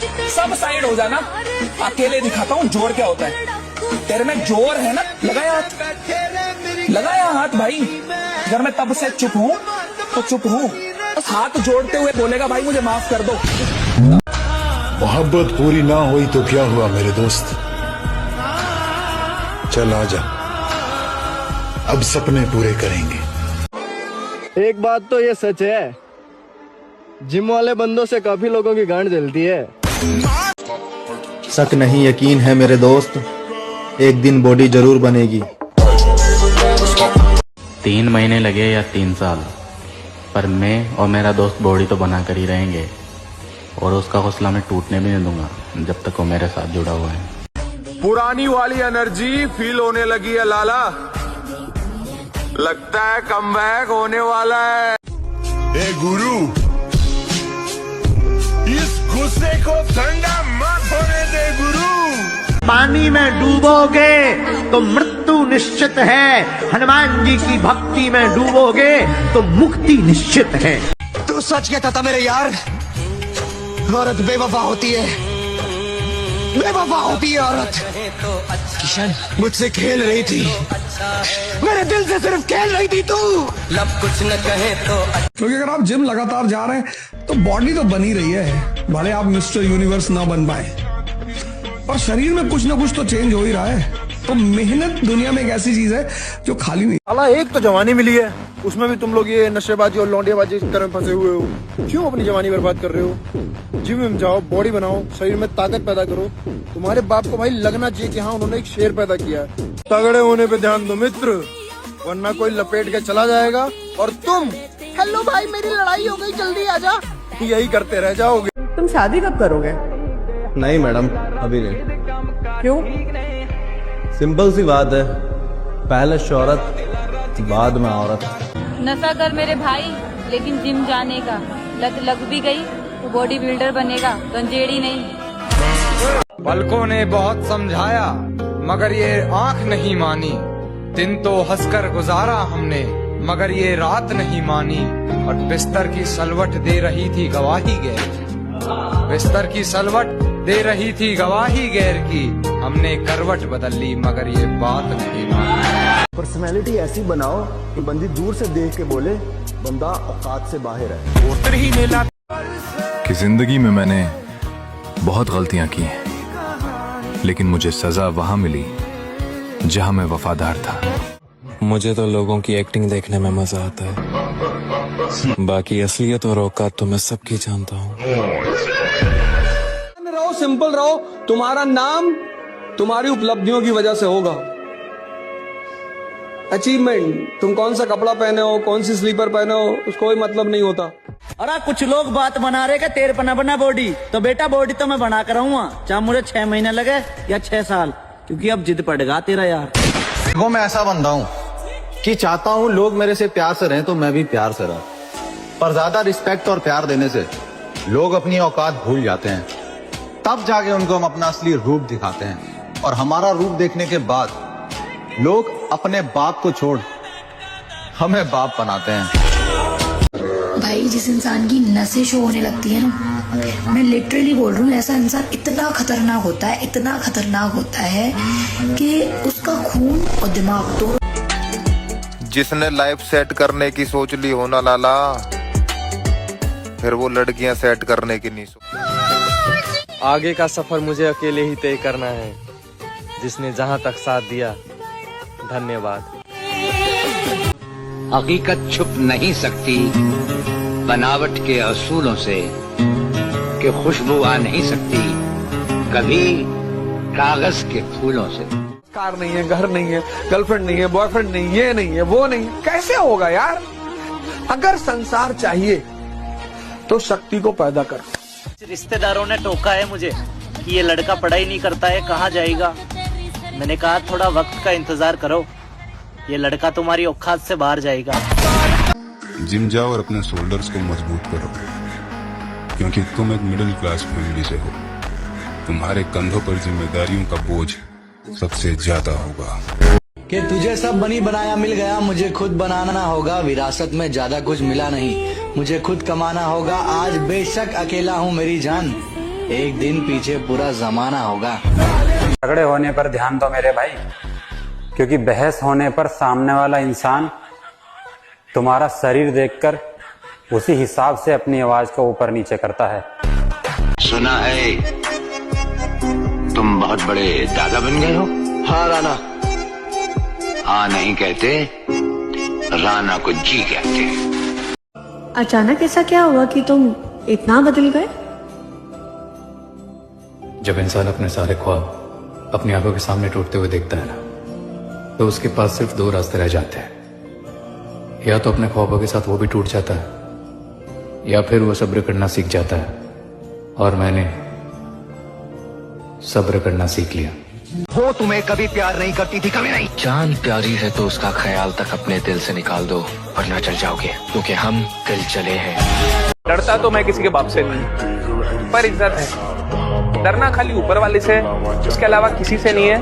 सब साइड हो जाना, अकेले दिखाता हूँ जोर क्या होता है। तेरे में जोर है ना, लगाया हाथ भाई। अगर मैं तब से चुप हूँ तो चुप हूँ। हाथ जोड़ते हुए बोलेगा भाई मुझे माफ कर दो। मोहब्बत पूरी ना हुई तो क्या हुआ मेरे दोस्त, चल आजा, अब सपने पूरे करेंगे। एक बात तो ये सच है, जिम वाले बंदों से काफी लोगों की गांड जलती है। शक नहीं यकीन है मेरे दोस्त, एक दिन बॉडी जरूर बनेगी। 3 महीने लगे या 3 साल, पर मैं और मेरा दोस्त बॉडी तो बना कर ही रहेंगे। और उसका हौसला मैं टूटने भी नहीं दूंगा जब तक वो मेरे साथ जुड़ा हुआ है। पुरानी वाली एनर्जी फील होने लगी है लाला, लगता है कमबैक होने वाला है। ए गुरु, इस गुस्से को ठंडा मत होने दे गुरु। पानी में डूबोगे तो मृत्यु निश्चित है, हनुमान जी की भक्ति में डूबोगे तो मुक्ति निश्चित है। तू सच कहता था मेरे यार, औरत बेवफा होती है, बेवफा होती है औरत। किशन मुझसे खेल रही थी, मेरे दिल से सिर्फ खेल रही थी तू। लब कुछ न कहे तो, क्योंकि अगर आप जिम लगातार जा रहे हैं तो बॉडी तो बनी रही है, भले आप मिस्टर यूनिवर्स ना बन पाए, पर शरीर में कुछ ना कुछ तो चेंज हो ही रहा है। तो मेहनत दुनिया में एक ऐसी चीज है जो खाली नहीं। साला एक तो जवानी मिली है, उसमें भी तुम लोग ये नशेबाजी और लौंडियाबाजी कर फंसे हुए हो। क्यों अपनी जवानी बर्बाद कर रहे हो? जिम में जाओ, बॉडी बनाओ, शरीर में ताकत पैदा करो। तुम्हारे बाप को भाई लगना चाहिए कि हाँ उन्होंने एक शेर पैदा किया है। तगड़े होने पे ध्यान दो मित्र, वरना कोई लपेट के चला जाएगा और तुम हेलो भाई मेरी लड़ाई हो गई जल्दी आजा, यही करते रह जाओगे। तुम शादी कब करोगे? नहीं मैडम, अभी नहीं। क्यों? सिंपल सी बात है, पहले शोहरत बाद में औरत। नशा कर मेरे भाई, लेकिन जिम जाने का लत लग भी गई तो बॉडी बिल्डर बनेगा, गंजेड़ी नहीं। पलकों ने बहुत समझाया मगर ये आंख नहीं मानी, दिन तो हंसकर गुजारा हमने मगर ये रात नहीं मानी। और बिस्तर की सलवट दे रही थी गवाही गैर, बिस्तर की सलवट दे रही थी गवाही गैर की, हमने करवट बदल ली मगर ये बात नहीं मानी। पर्सनैलिटी ऐसी बनाओ कि बंदी दूर से देख के बोले बंदा औकात से बाहर है। कि जिंदगी में मैंने बहुत गलतियां की हैं, लेकिन मुझे सजा वहां मिली जहां मैं वफादार था। मुझे तो लोगों की एक्टिंग देखने में मजा आता है, बाकी असलियत और औकात तो मैं सबकी जानता हूँ। रहो, सिंपल रहो, तुम्हारा नाम तुम्हारी उपलब्धियों की वजह से होगा। अचीवमेंट, तुम कौन सा कपड़ा पहने हो, कौन सी स्लीपर पहने हो, उसको कोई मतलब नहीं होता। अरे कुछ लोग बात बना रहे कि तेरे पना बना बॉडी, तो बेटा बॉडी तो मैं बना कर रहूंगा, चाहे मुझे 6 महीने लगे या 6 साल, क्योंकि अब जिद पड़ेगा तेरा यार। वो मैं ऐसा बंदा हूँ कि चाहता हूँ लोग मेरे से प्यार से रहें तो मैं भी प्यार से रहूं, पर ज्यादा रिस्पेक्ट और प्यार देने से लोग अपनी औकात भूल जाते हैं, तब जाके उनको हम अपना असली रूप दिखाते हैं। और हमारा रूप देखने के बाद लोग अपने बाप को छोड़ हमें बाप बनाते हैं। भाई जिस इंसान की नसें शो होने लगती है ना, मैं लिटरली बोल रही हूँ, ऐसा इंसान इतना खतरनाक होता है, इतना खतरनाक होता है कि उसका खून और दिमाग तो। जिसने लाइफ सेट करने की सोच ली हो ना लाला, फिर वो लड़कियां सेट करने की नहीं सोच। आगे का सफर मुझे अकेले ही तय करना है, जिसने जहाँ तक साथ दिया धन्यवाद। हकीकत छुप नहीं सकती बनावट के असूलों से, कि खुशबू आ नहीं सकती कभी कागज के फूलों से। कार नहीं है, घर नहीं है, गर्लफ्रेंड नहीं है, बॉयफ्रेंड नहीं, ये नहीं है, वो नहीं है, कैसे होगा यार? अगर संसार चाहिए तो शक्ति को पैदा कर। रिश्तेदारों ने टोका है मुझे कि ये लड़का पढ़ाई नहीं करता है, कहाँ जाएगा। मैंने कहा थोड़ा वक्त का इंतजार करो, ये लड़का तुम्हारी औकात से बाहर जाएगा। जिम जाओ और अपने शोल्डर्स को मजबूत करो, क्योंकि तुम एक मिडिल क्लास फैमिली से हो। तुम्हारे कंधों पर जिम्मेदारियों का बोझ सबसे ज्यादा होगा। कि तुझे सब बनी बनाया मिल गया, मुझे खुद बनाना होगा। विरासत में ज्यादा कुछ मिला नहीं, मुझे खुद कमाना होगा। आज बेशक अकेला हूँ मेरी जान, एक दिन पीछे पूरा जमाना होगा। झगड़े होने पर ध्यान दो मेरे भाई, क्योंकि बहस होने पर सामने वाला इंसान तुम्हारा शरीर देखकर उसी हिसाब से अपनी आवाज को ऊपर नीचे करता है। सुना है तुम बहुत बड़े दादा बन गए हो। हाँ राणा। हाँ नहीं कहते, राणा को जी कहते। अचानक ऐसा क्या हुआ कि तुम इतना बदल गए? जब इंसान अपने सारे ख्वाब अपनी आंखों के सामने टूटते हुए देखता है ना, तो उसके पास सिर्फ दो रास्ते रह जाते हैं। या तो अपने ख्वाबों के साथ वो भी टूट जाता है, या फिर वो सब्र करना सीख जाता है। और मैंने सब्र करना सीख लिया। वो तुम्हें कभी प्यार नहीं करती थी, कभी नहीं। जान प्यारी है तो उसका ख्याल तक अपने दिल से निकाल दो, वरना चल जाओगे, क्योंकि हम दिल चले हैं। डरता तो मैं किसी के बाप से नहीं, पर इज्जत है। डरना खाली ऊपर वाले से, उसके अलावा किसी से नहीं है।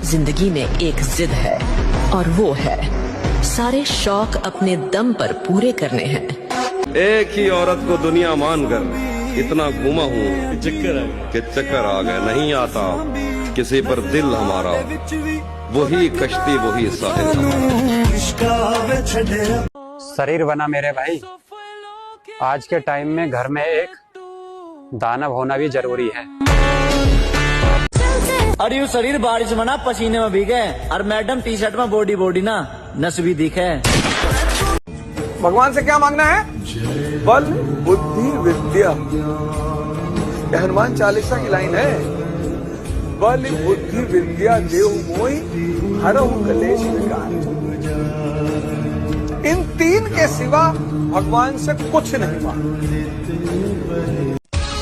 जिंदगी में एक जिद है, और वो है सारे शौक अपने दम पर पूरे करने हैं। एक ही औरत को दुनिया मानकर इतना घूमा हूँ कि चक्कर आ गए। नहीं आता किसी पर दिल हमारा, वही कश्ती वही साहिल हमारा। शरीर बना मेरे भाई, आज के टाइम में घर में एक दानव होना भी जरूरी है। अरे यू शरीर बारिश में ना पसीने में भीगे, और मैडम टी शर्ट में बॉडी बॉडी ना नस भी दिखे। भगवान से क्या मांगना है? बल बुद्धि विद्या। यह हनुमान चालीसा की लाइन है। बल बुद्धि विद्या देव मोहि हरहु कलेश विकार। इन तीन के सिवा भगवान से कुछ नहीं मांगना।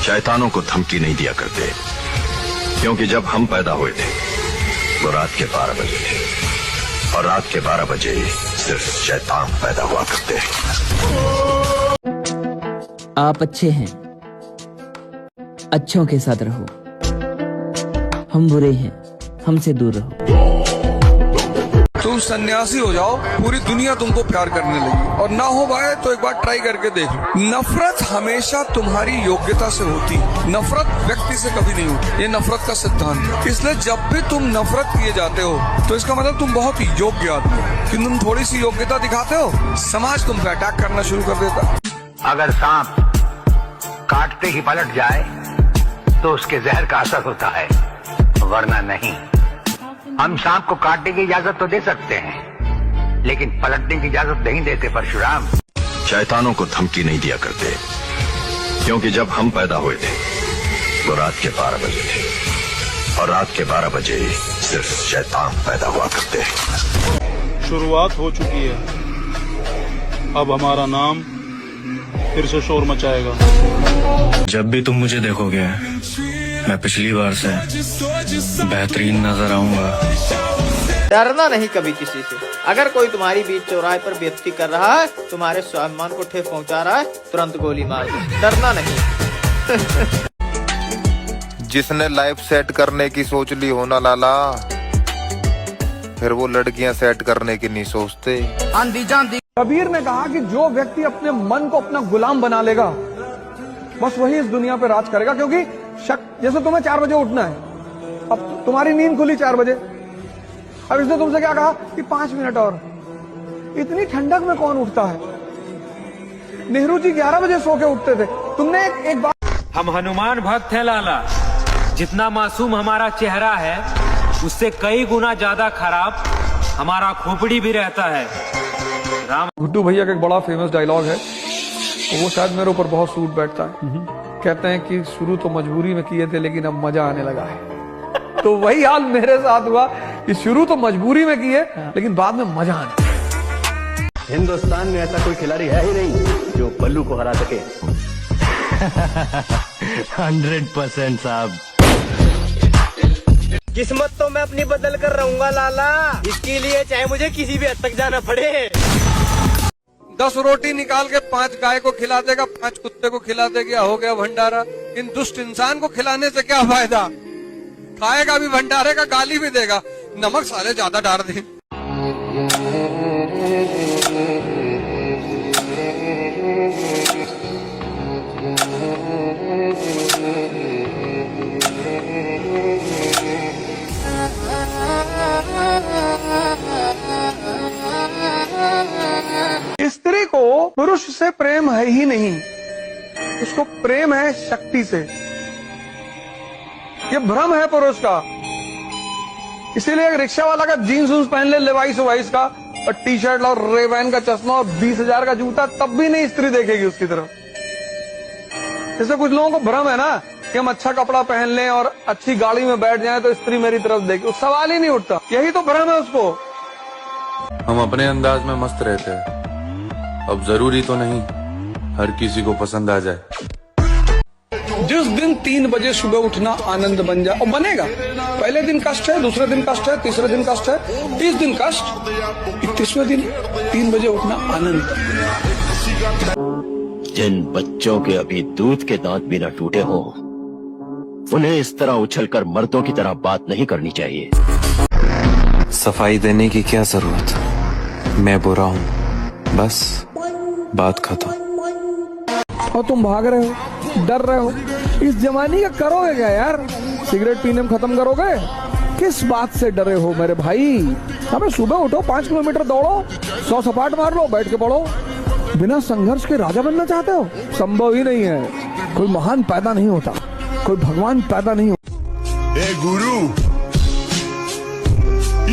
शैतानों को धमकी नहीं दिया करते, क्योंकि जब हम पैदा हुए थे वो रात के 12 बजे थे, और रात के 12 बजे सिर्फ शैतान पैदा हुआ करते हैं। आप अच्छे हैं, अच्छों के साथ रहो। हम बुरे हैं, हमसे दूर रहो। तुम सन्यासी हो जाओ, पूरी दुनिया तुमको प्यार करने लगी। और ना हो पाए तो एक बार ट्राई करके देख लो। नफरत हमेशा तुम्हारी योग्यता से होती, नफरत व्यक्ति से कभी नहीं होती। ये नफरत का सिद्धांत है। इसलिए जब भी तुम नफरत किए जाते हो तो इसका मतलब तुम बहुत योग्य आदमी हो। कि तुम थोड़ी सी योग्यता दिखाते हो, समाज तुम पे अटैक करना शुरू कर देता। अगर सांप काटते ही पलट जाए तो उसके जहर का असर होता है, वरना नहीं। हम सांप को काटने की इजाजत तो दे सकते हैं, लेकिन पलटने की इजाजत नहीं देते। परशुराम। शैतानों को धमकी नहीं दिया करते, क्योंकि जब हम पैदा हुए थे वो रात के 12 बजे थे, और रात के 12 बजे सिर्फ शैतान पैदा हुआ करते हैं। शुरुआत हो चुकी है, अब हमारा नाम फिर से शोर मचाएगा। जब भी तुम मुझे देखोगे, मैं पिछली बार से बेहतरीन नजर आऊंगा। डरना नहीं कभी किसी से। अगर कोई तुम्हारी बीच चौराहे पर बेइज्जती कर रहा है, तुम्हारे स्वाभिमान को ठेस पहुंचा रहा है, तुरंत गोली मार दो। डरना नहीं। जिसने लाइफ सेट करने की सोच ली हो ना लाला, फिर वो लड़कियां सेट करने की नहीं सोचते। आंधी जांधी। कबीर ने कहा कि जो व्यक्ति अपने मन को अपना गुलाम बना लेगा, बस वही इस दुनिया पे राज करेगा। क्योंकि जैसे तुम्हें 4 बजे उठना है, अब तुम्हारी नींद खुली 4 बजे, अब इसने तुमसे क्या कहा कि 5 मिनट और। इतनी ठंडक में कौन उठता है? नेहरू जी 11 बजे सो के उठते थे। तुमने एक बात। हम हनुमान भक्त हैं लाला। जितना मासूम हमारा चेहरा है, उससे कई गुना ज्यादा खराब हमारा खोपड़ी भी रहता है। राम। गुड्डू भैया का एक बड़ा फेमस डायलॉग है, वो शायद मेरे ऊपर बहुत सूट बैठता है। कहते हैं कि शुरू तो मजबूरी में किए थे, लेकिन अब मजा आने लगा है। तो वही हाल मेरे साथ हुआ कि शुरू तो मजबूरी में किए, लेकिन बाद में मजा आने लगा। हिंदुस्तान में ऐसा कोई खिलाड़ी है ही नहीं जो बल्लू को हरा सके। 100% साहब। किस्मत तो मैं अपनी बदल कर रहूंगा लाला। इसके लिए चाहे मुझे किसी भी हद तक जाना पड़े। 10 रोटी निकाल के 5 गाय को खिला देगा, 5 कुत्ते को खिला देगा, हो गया भंडारा। इन दुष्ट इंसान को खिलाने से क्या फायदा? खाएगा भी भंडारे का, गाली भी देगा। नमक साले ज्यादा डाल दे। पुरुष से प्रेम है ही नहीं, उसको प्रेम है शक्ति से। ये भ्रम है पुरुष का। इसीलिए एक रिक्शा वाला का जीन्स वूंस पहन ले, लेवाइस वाइस का, और टी शर्ट और रेवैन का चश्मा और 20,000 का जूता, तब भी नहीं स्त्री देखेगी उसकी तरफ। जैसे कुछ लोगों को भ्रम है ना कि हम अच्छा कपड़ा पहन लें और अच्छी गाड़ी में बैठ जाएं तो स्त्री मेरी तरफ देखे, उस सवाल ही नहीं उठता। यही तो भ्रम है उसको। हम अपने अंदाज में मस्त रहते हैं, अब जरूरी तो नहीं हर किसी को पसंद आ जाए। जिस दिन 3 बजे सुबह उठना आनंद बन जाए, और बनेगा। पहले दिन कष्ट है, दूसरे दिन कष्ट है, तीसरे दिन कष्ट है, 30 दिन कष्ट, 31वें दिन 3 बजे उठना आनंद। जिन बच्चों के अभी दूध के दांत भी न टूटे हो, उन्हें इस तरह उछलकर मर्दों की तरह बात नहीं करनी चाहिए। सफाई देने की क्या जरूरत, मैं बुरा हूँ, बस बात खत्म। और तुम भाग रहे हो, डर रहे हो, इस जवानी का करोगे क्या यार? सिगरेट पीने में खत्म करोगे? किस बात से डरे हो मेरे भाई? हमें सुबह उठो, 5 किलोमीटर दौड़ो, 100 सपाट मार लो, बैठ के पढ़ो। बिना संघर्ष के राजा बनना चाहते हो? संभव ही नहीं है। कोई महान पैदा नहीं होता, कोई भगवान पैदा नहीं होता। ए गुरु,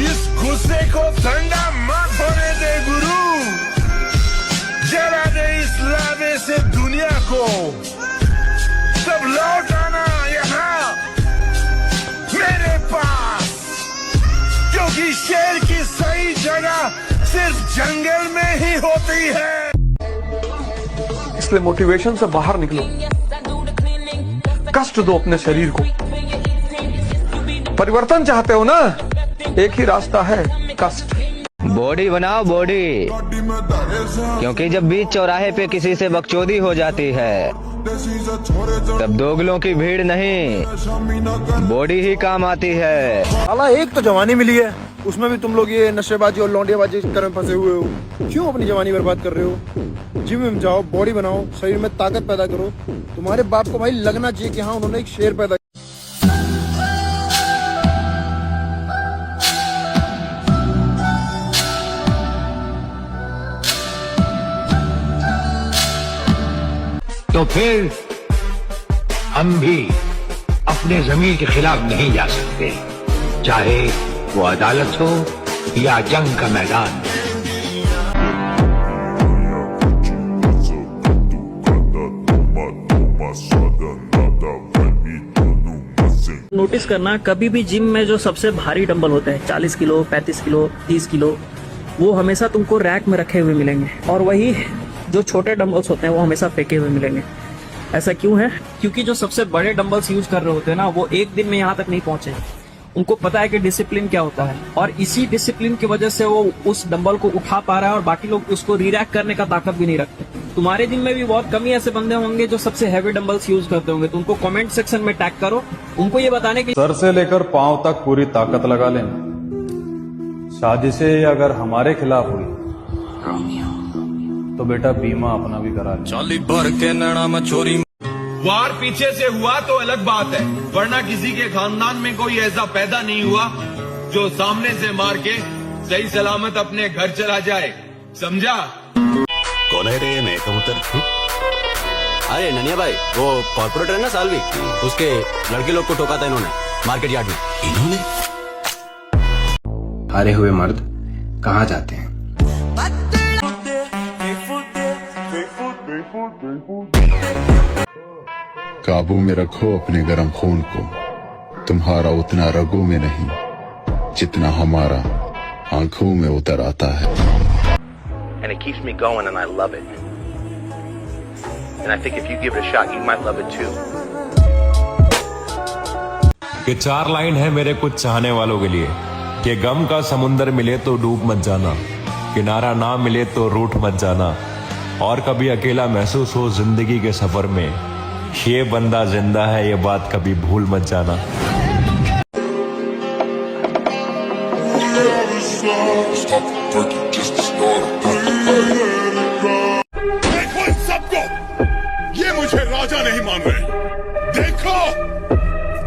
इस गुस्से को ठंडा मत होने दे गुरु, जला दे इस लावे से दुनिया को, तब लौट आना यहाँ मेरे पास, क्योंकि शेर की सही जगह सिर्फ जंगल में ही होती है। इसलिए मोटिवेशन से बाहर निकलो, कष्ट दो अपने शरीर को। परिवर्तन चाहते हो ना, एक ही रास्ता है, कष्ट। बॉडी बनाओ बॉडी, क्योंकि जब बीच चौराहे पे किसी से बकचोदी हो जाती है, तब दोगलों की भीड़ नहीं, बॉडी ही काम आती है। साला एक तो जवानी मिली है, उसमें भी तुम लोग ये नशेबाजी और लौंडियाबाजी में फंसे हुए हो। क्यों अपनी जवानी बर्बाद कर रहे हो? जिम में जाओ, बॉडी बनाओ, शरीर में ताकत पैदा करो। तुम्हारे बाप को भाई लगना चाहिए कि हाँ उन्होंने एक शेर पैदा। तो फिर हम भी अपने जमीन के खिलाफ नहीं जा सकते, चाहे वो अदालत हो या जंग का मैदान। नोटिस करना, कभी भी जिम में जो सबसे भारी डंबल होते हैं 40 किलो, 35 किलो, 30 किलो, वो हमेशा तुमको रैक में रखे हुए मिलेंगे, और वही जो छोटे डंबल्स होते हैं वो हमेशा फेंके हुए मिलेंगे। ऐसा क्यों है? क्योंकि जो सबसे बड़े डंबल्स यूज कर रहे होते हैं ना, वो एक दिन में यहाँ तक नहीं पहुंचे। उनको पता है कि डिसिप्लिन क्या होता है, और इसी डिसिप्लिन की वजह से वो उस डंबल को उठा पा रहा है, और बाकी लोग उसको रिरैक करने का ताकत भी नहीं रखते। तुम्हारे जिम में भी बहुत कम ही ऐसे बंदे होंगे जो सबसे हैवी डंबल्स यूज करते होंगे, तो उनको कमेंट सेक्शन में टैग करो, उनको ये बताने की सर से लेकर पांव तक पूरी ताकत लगा लें। साजिशें अगर हमारे खिलाफ हुई तो बेटा बीमा अपना भी करा ले। चाली भर के नैना में छोरी, वार पीछे से हुआ तो अलग बात है, वरना किसी के खानदान में कोई ऐसा पैदा नहीं हुआ जो सामने से मार के सही सलामत अपने घर चला जाए, समझा? कौन है रे मैं कबूतर? अरे ननिया भाई, वो कॉर्पोरेटर है ना सालवी, उसके लड़के लोग को ठोका था इन्होंने मार्केट यार्ड में। इन्होंने? हारे हुए मर्द कहाँ जाते हैं? काबू में रखो अपने गर्म खून को, तुम्हारा उतना रगों में नहीं जितना हमारा आंखों में उतर आता है। And it keeps me going and I love it. And I think if you give it a shot, you might love it too. कि 4 लाइन है मेरे कुछ चाहने वालों के लिए, कि गम का समुंदर मिले तो डूब मत जाना, किनारा ना मिले तो रूठ मत जाना, और कभी अकेला महसूस हो जिंदगी के सफर में, ये बंदा जिंदा है ये बात कभी भूल मत जाना। देखो इन सबको, ये मुझे राजा नहीं मान रहे। देखो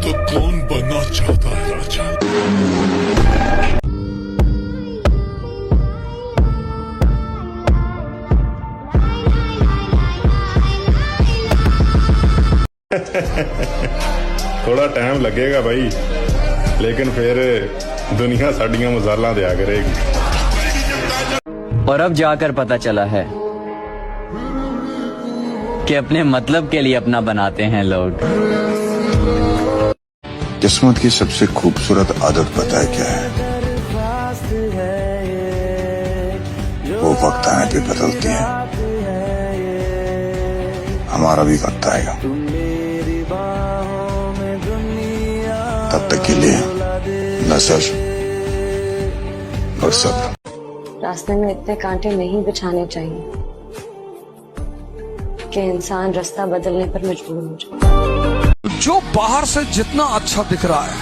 तो कौन बनना चाहता है राजा? थोड़ा टाइम लगेगा भाई, लेकिन फिर दुनिया साड़ियां मसाला दिया करेगी। और अब जाकर पता चला है कि अपने मतलब के लिए अपना बनाते हैं लोग। किस्मत की सबसे खूबसूरत आदत पता है क्या है? वो वक्त आने पे बदलती है। हमारा भी वक्त आएगा, तब तक के लिए न सच और सब्र। रास्ते में इतने कांटे नहीं बिछाने चाहिए कि इंसान रास्ता बदलने पर मजबूर हो जाए। जो बाहर से जितना अच्छा दिख रहा है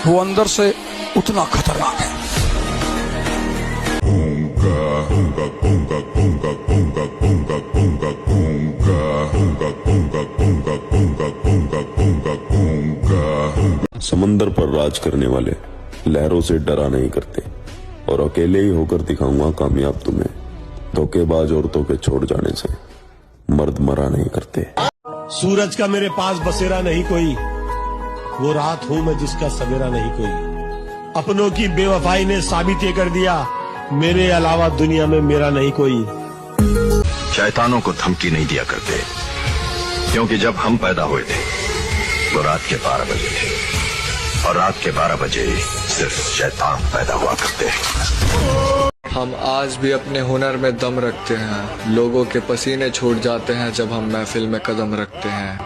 वो अंदर से उतना खतरनाक है। समंदर पर राज करने वाले लहरों से डरा नहीं करते, और अकेले ही होकर दिखाऊंगा कामयाब तुम्हें। धोखेबाज औरतों के छोड़ जाने से मर्द मरा नहीं करते। सूरज का मेरे पास बसेरा नहीं कोई, वो रात हूं मैं जिसका सवेरा नहीं कोई। अपनों की बेवफाई ने साबित ये कर दिया, मेरे अलावा दुनिया में मेरा नहीं कोई। शैतानों को धमकी नहीं दिया करते, क्योंकि जब हम पैदा हुए थे तो रात के 12 बजे थे, और रात के 12 बजे सिर्फ शैतान पैदा हुआ करते हैं। हम आज भी अपने हुनर में दम रखते हैं। लोगों के पसीने छूट जाते हैं जब हम महफिल में कदम रखते हैं।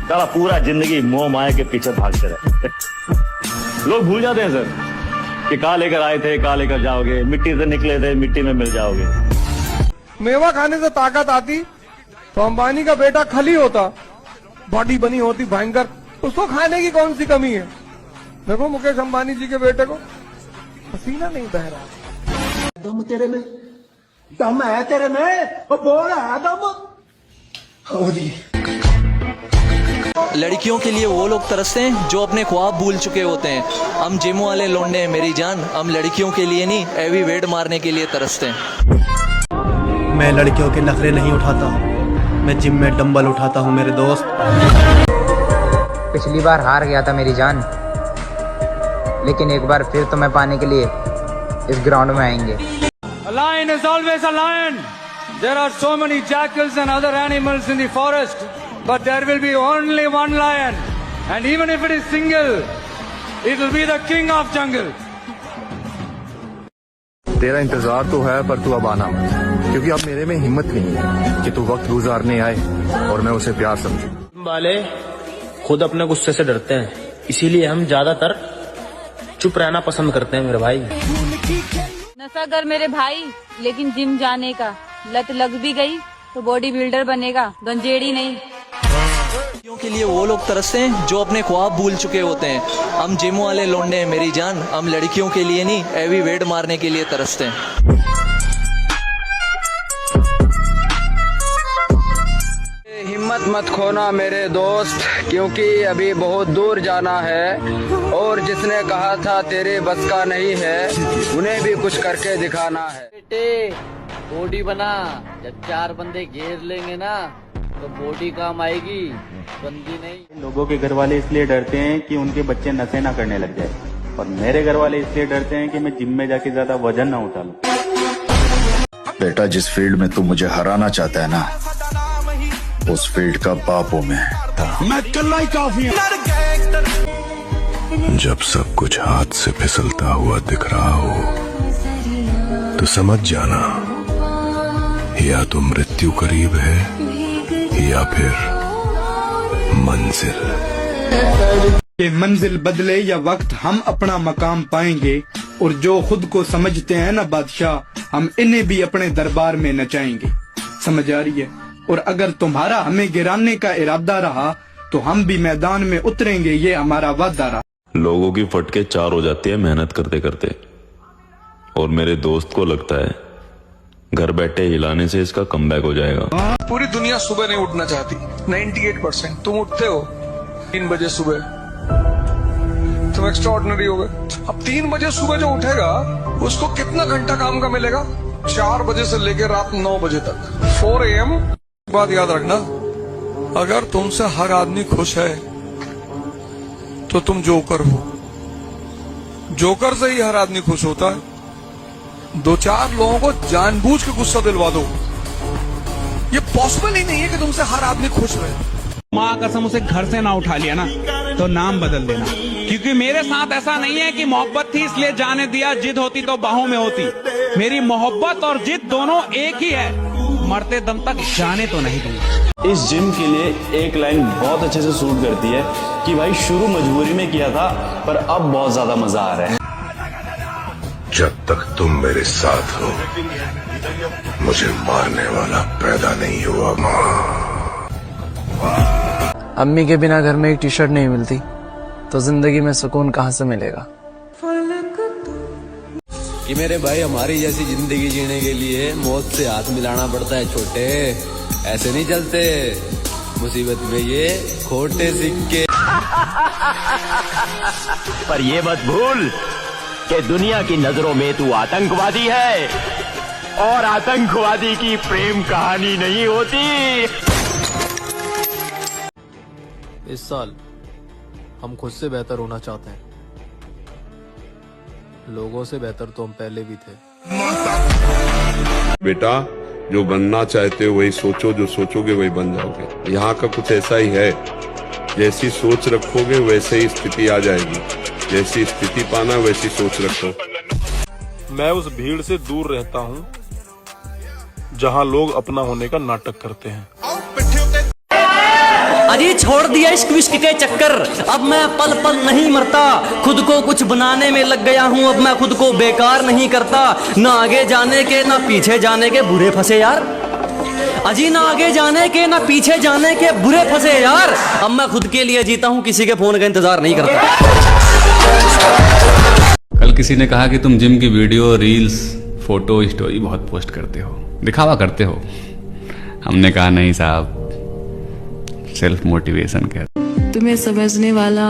साला पूरा जिंदगी मोह माया के पीछे भागते रहे। लोग भूल जाते हैं सर कि कहाँ लेकर आए थे, कहाँ लेकर जाओगे। मिट्टी से निकले थे, मिट्टी में मिल जाओगे। मेवा खाने से ताकत आती तो अंबानी का बेटा खली होता, बॉडी बनी होती भयंकर। उसको खाने की कौन सी कमी है? देखो मुकेश अंबानी जी के बेटे को पसीना नहीं बह रहा। दम तेरे में, दम है तेरे में, वो बोल है दम। लड़कियों के लिए वो लोग तरसते हैं जो अपने ख्वाब भूल चुके होते हैं। हम जिम वाले लौंडे हैं मेरी जान, हम लड़कियों के लिए नहीं हैवी वेट मारने के लिए तरसते हैं। मैं लड़कियों के नखरे नहीं उठाता, मैं जिम में डंबल उठाता हूँ मेरे दोस्त। पिछली बार हार गया था मेरी जान, लेकिन एक बार फिर तुम्हें पाने के लिए इस ग्राउंड में आएंगे। A lion is always a lion. There are so many jackals and other animals in the forest, but there will be only one lion, and even if it is single, it will be the king of jungle. तेरा इंतजार तो है, पर तू अब आना मत, क्योंकि अब मेरे में हिम्मत नहीं है कि तू वक्त गुजारने आए और मैं उसे प्यार समझूं। वाले खुद अपने गुस्से से डरते हैं, इसीलिए हम ज्यादातर चुप रहना पसंद करते हैं मेरे भाई। नशा कर मेरे भाई, लेकिन जिम जाने का लत लग भी गई तो बॉडी बिल्डर बनेगा, गंजेड़ी नहीं। लड़कियों के लिए वो लोग तरसते हैं जो अपने ख्वाब भूल चुके होते हैं। हम जिम वाले लौंडे हैं मेरी जान, हम लड़कियों के लिए नहीं हैवी वेट मारने के लिए तरसते हैं। हिम्मत मत खोना मेरे दोस्त, क्योंकि अभी बहुत दूर जाना है, और जिसने कहा था तेरे बस का नहीं है उन्हें भी कुछ करके दिखाना है। बेटे बॉडी बना, जब 4 बंदे घेर लेंगे ना तो बॉडी काम आएगी, बंदी नहीं। लोगों के घर वाले इसलिए डरते हैं कि उनके बच्चे नशे ना करने लग जाए, और मेरे घर वाले इसलिए डरते हैं कि मैं जिम में जाके ज्यादा वजन ना उठा लूं। बेटा, जिस फील्ड में तू मुझे हराना चाहता है ना, उस फील्ड का बाप हूं मैं कल्ला ही काफी हूं। जब सब कुछ हाथ से फिसलता हुआ दिख रहा हो तो समझ जाना, या तो मृत्यु करीब है या फिर मंजिल। मंजिल बदले या वक्त, हम अपना मकाम पाएंगे, और जो खुद को समझते हैं ना बादशाह, हम इन्हें भी अपने दरबार में नचाएंगे। समझ आ रही है? और अगर तुम्हारा हमें गिराने का इरादा रहा तो हम भी मैदान में उतरेंगे, ये हमारा वादा रहा। लोगों की फटके 4 हो जाती है मेहनत करते करते, और मेरे दोस्त को लगता है घर बैठे हिलाने से इसका कमबैक हो जाएगा। पूरी दुनिया सुबह नहीं उठना चाहती, 98%। तुम उठते हो 3 बजे सुबह, तुम एक्स्ट्राऑर्डिनरी हो गए। अब 3 बजे सुबह जो उठेगा उसको कितना घंटा काम का मिलेगा? 4 बजे से लेकर रात 9 बजे तक, 4 AM। बात याद रखना, अगर तुमसे हर आदमी खुश है तो तुम जोकर हो। जोकर से ही हर आदमी खुश होता है। 2-4 लोगों को जानबूझ के गुस्सा दिलवा दो, ये पॉसिबल ही नहीं है कि तुमसे हर आदमी खुश रहे। माँ कसम उसे घर से ना उठा लिया ना तो नाम बदल देना, क्योंकि मेरे साथ ऐसा नहीं है कि मोहब्बत थी इसलिए जाने दिया, जिद होती तो बाहों में होती। मेरी मोहब्बत और जिद दोनों एक ही है, मरते दम तक जाने तो नहीं दूंगा। इस जिम के लिए एक लाइन बहुत अच्छे से सूट करती है कि भाई शुरू मजबूरी में किया था पर अब बहुत ज्यादा मजा आ रहा है। जब तक तुम मेरे साथ हो मुझे मारने वाला पैदा नहीं हुआ। अम्मी के बिना घर में एक टी शर्ट नहीं मिलती तो जिंदगी में सुकून कहाँ से मिलेगा। कि मेरे भाई हमारी जैसी जिंदगी जीने के लिए मौत से हाथ मिलाना पड़ता है छोटे, ऐसे नहीं चलते। मुसीबत में ये खोटे सिक्के। पर ये मत भूल कि दुनिया की नजरों में तू आतंकवादी है और आतंकवादी की प्रेम कहानी नहीं होती। इस साल हम खुद से बेहतर होना चाहते हैं, लोगों से बेहतर तो हम पहले भी थे। बेटा जो बनना चाहते हो वही सोचो, जो सोचोगे वही बन जाओगे। यहाँ का कुछ ऐसा ही है, जैसी सोच रखोगे वैसे ही स्थिति आ जाएगी, जैसी स्थिति पाना वैसी सोच रखो। मैं उस भीड़ से दूर रहता हूँ जहाँ लोग अपना होने का नाटक करते हैं। अजी छोड़ दिया इश्क विश्क के चक्कर, अब मैं पल पल नहीं मरता, खुद को कुछ बनाने में लग गया हूँ, अब मैं खुद को बेकार नहीं करता। ना आगे जाने के ना पीछे जाने के बुरे फंसे यार, अजी ना आगे जाने के ना पीछे जाने के बुरे फंसे यार। अब मैं खुद के लिए जीता हूँ, किसी के फोन का इंतजार नहीं करता। कल किसी ने कहा कि तुम जिम की वीडियो, रील्स, फोटो, स्टोरी बहुत पोस्ट करते हो, दिखावा करते हो। हमने कहा नहीं साहब, सेल्फ मोटिवेशन कहते। तुम्हें समझने वाला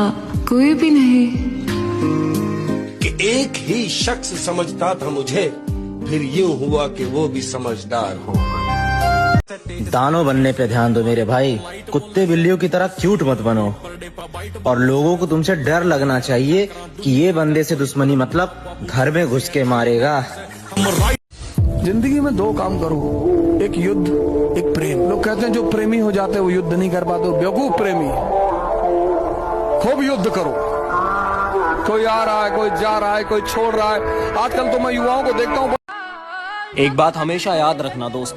कोई भी नहीं कि एक ही शख्स समझता था मुझे, फिर यूं हुआ कि वो भी समझदार हो। दानव बनने पे ध्यान दो मेरे भाई, कुत्ते बिल्लियों की तरह क्यूट मत बनो। और लोगों को तुमसे डर लगना चाहिए कि ये बंदे से दुश्मनी मतलब घर में घुस के मारेगा। जिंदगी में 2 काम करो, एक युद्ध, एक प्रेम। लोग कहते हैं जो प्रेमी हो जाते हैं वो युद्ध नहीं कर पाते, बेवकूफ प्रेमी। खूब युद्ध करो, कोई आ रहा है, कोई जा रहा है, कोई छोड़ रहा है। आजकल तो मैं युवाओं को देखता हूँ। एक बात हमेशा याद रखना दोस्त,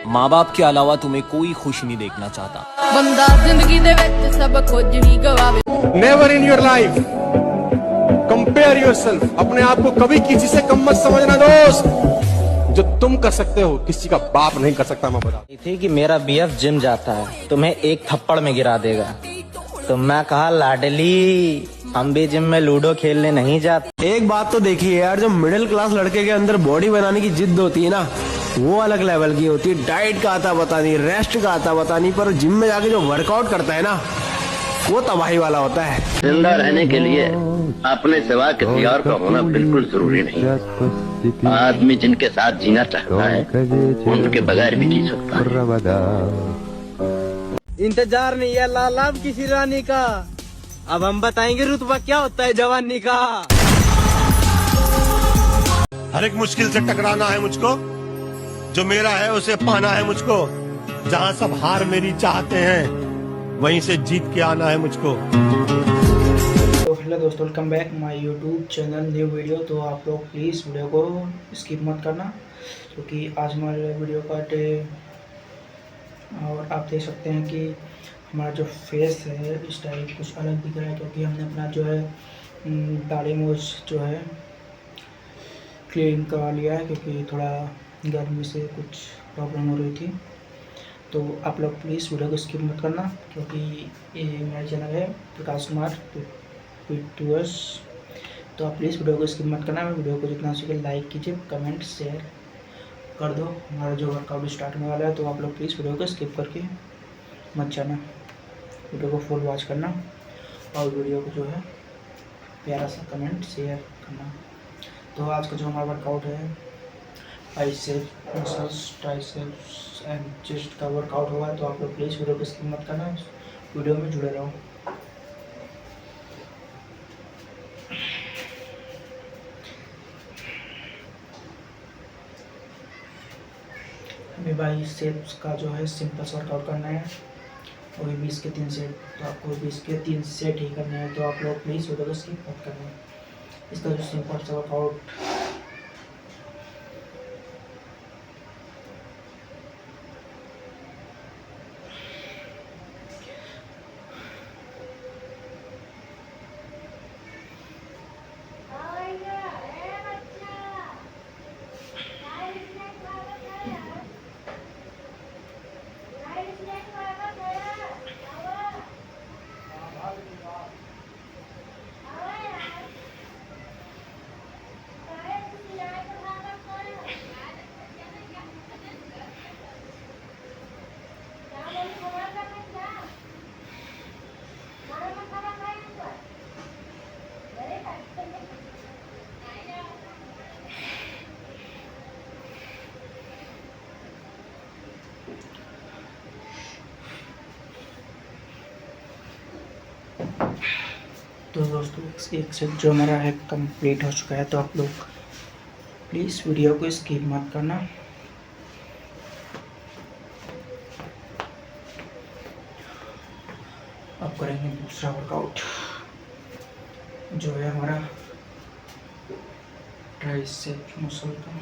माँ बाप के अलावा तुम्हें कोई खुश नहीं देखना चाहता। बंदा जिंदगी दे विच सब कुछ ही गवावे। Never in your life compare yourself. अपने आप को कभी किसी से कम मत समझना दोस्त। जो तुम कर सकते हो किसी का बाप नहीं कर सकता। मैं बता थी कि मेरा बीएफ जिम जाता है, तुम्हें एक थप्पड़ में गिरा देगा। तो मैं कहा लाडली हम भी जिम में लूडो खेलने नहीं जाते। एक बात तो देखिए यार, जो मिडिल क्लास लड़के के अंदर बॉडी बनाने की जिद होती है ना, वो अलग लेवल की होती है। डाइट का आता पता नहीं, रेस्ट का आता पता नहीं, पर जिम में जाके जो वर्कआउट करता है ना, वो तबाही वाला होता है। जिंदा रहने के लिए अपने सिवा किसी और का होना बिल्कुल जरूरी नहीं। आदमी जिनके साथ जीना चाहता है उनके बगैर भी जी सकता है। इंतजार नहीं है लाला किसी रानी का, अब हम बताएंगे रुतबा क्या होता है जवानी का। हर एक मुश्किल से टकराना है मुझको, जो मेरा है उसे पाना है मुझको। जहाँ सब हार मेरी चाहते हैं वहीं से जीत के आना है मुझको। तो हेलो दोस्तों, welcome back my YouTube channel new video. तो आप लोग प्लीज़ वीडियो को स्किप मत करना, क्योंकि आज हमारे वीडियो का डे। और आप देख सकते हैं कि हमारा जो फेस है इस टाइप कुछ अलग दिख रहा है, क्योंकि हमने अपना जो है दाढ़ी मूछ जो है क्लीन करा लिया है, क्योंकि थोड़ा गर्मी से कुछ प्रॉब्लम हो रही थी। तो आप लोग प्लीज़ वीडियो को स्किप मत करना, क्योंकि ये मेरा चैनल है प्रकाश कुमार पीटूअर्स। तो आप प्लीज़ वीडियो को स्किप मत करना। वीडियो को जितना हो सके लाइक कीजिए, कमेंट शेयर कर दो। हमारा जो वर्कआउट स्टार्ट होने वाला है, तो आप लोग प्लीज़ वीडियो को स्किप करके मत जाना, वीडियो को फुल वॉच करना और वीडियो को जो है प्यारा सा कमेंट शेयर करना। तो आज का जो हमारा वर्कआउट है bicep muscles, triceps and chest का वर्कआउट होगा, तो आप लोग प्लीज़ वीडियो को स्किप मत करना, वीडियो में जुड़े रहो। हमें बाइसेप्स का जो है सिंपल वर्कआउट करना है, वो भी 20 के 3 सेट, तो आपको 20 के 3 सेट ही करना है, तो आप लोग प्लीज़ वीडियो को स्किप मत करना। इसका जो सिंपल सा वर्कआउट तो दोस्तों एक सेट जो हमारा है कंप्लीट हो चुका है, तो आप लोग प्लीज़ वीडियो को स्किप मत करना। अब करेंगे दूसरा वर्कआउट जो है हमारा ट्राइसेप मसल का।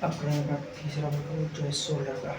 अब करेंगे तीसरा वर्कआउट जो है शोल्डर का।